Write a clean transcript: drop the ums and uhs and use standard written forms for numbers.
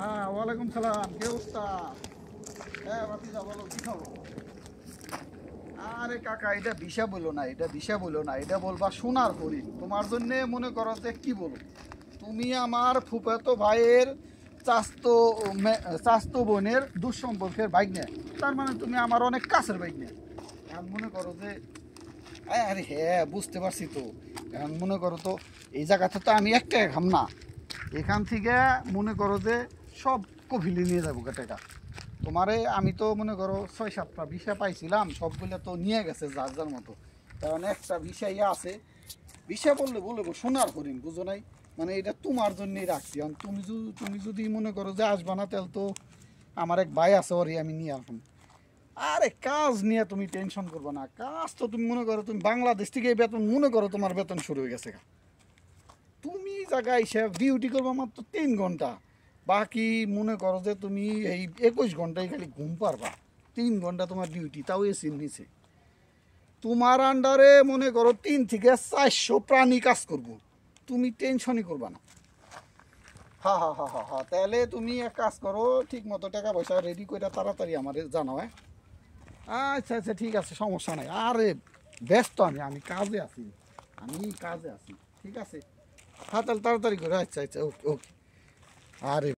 হ্যাঁ, ওয়ালাইকুম সালাম। কি অবস্থা? হ্যাঁ ভাতিজা, বলো কি খবর? আরে কাকা, এটা দিশা বলো না, এটা দিশা বলো না, এটা বলবা সোনার হরিণ। তোমার জন্যে মনে করো যে কি বলো, তুমি আমার ফুফাতো ভাইয়ের চাস্তো চাস্তো বোনের দুঃসম্পর্কের ভাগ্নে। তার মানে তুমি আমার অনেক কাছের ভাগ্নে। এখন মনে করো যে আরে হ্যাঁ, বুঝতে পারছি তো। এখন মনে করো তো, এই জায়গাতে তো আমি একটা খাম না। এখান থেকে মনে করো যে সব কফিলে নিয়ে যাবো টাকা। তোমারে আমি তো মনে করো 6-7টা ভিসা পাইছিলাম, সবগুলো তো নিয়ে গেছে যার যার মতো। কারণ একটা ভিসা আছে, ভিসা বললে বলবো সোনার হরিণ, বুঝো নাই? মানে এটা তোমার জন্যই রাখছি। কারণ তুমি যদি মনে করো যে আসবা না, তাহলে তো আমার এক ভাই আছে, ওরে আমি নিয়ে আসুন। আরে কাজ নিয়ে তুমি টেনশন করবে না, কাজ তো তুমি মনে করো, তুমি বাংলাদেশ থেকে এই বেতন মনে করো তোমার বেতন শুরু হয়ে গেছে। তুমি জায়গায় সে ডিউটি করবো মাত্র 3 ঘন্টা, বাকি মনে করো যে তুমি এই 21 ঘন্টায় খালি ঘুম পারবা। 3 ঘন্টা তোমার ডিউটি, তাও এসির নিচে। তোমার আন্ডারে মনে করো 3 থেকে 400 প্রাণী কাজ করব, তুমি টেনশনই করবা না। হ্যাঁ হ্যাঁ হ্যাঁ হ্যাঁ হ্যাঁ, তাহলে তুমি এক কাজ করো, ঠিক মতো টাকা পয়সা রেডি করে তাড়াতাড়ি আমার জানাও। হ্যাঁ, আচ্ছা আচ্ছা, ঠিক আছে, সমস্যা নাই। আরে ব্যস্ত আমি কাজে আছি, আমি কাজে আছি। ঠিক আছে, হ্যাঁ তাহলে তাড়াতাড়ি করে। আচ্ছা আচ্ছা, ওকে ওকে। আরে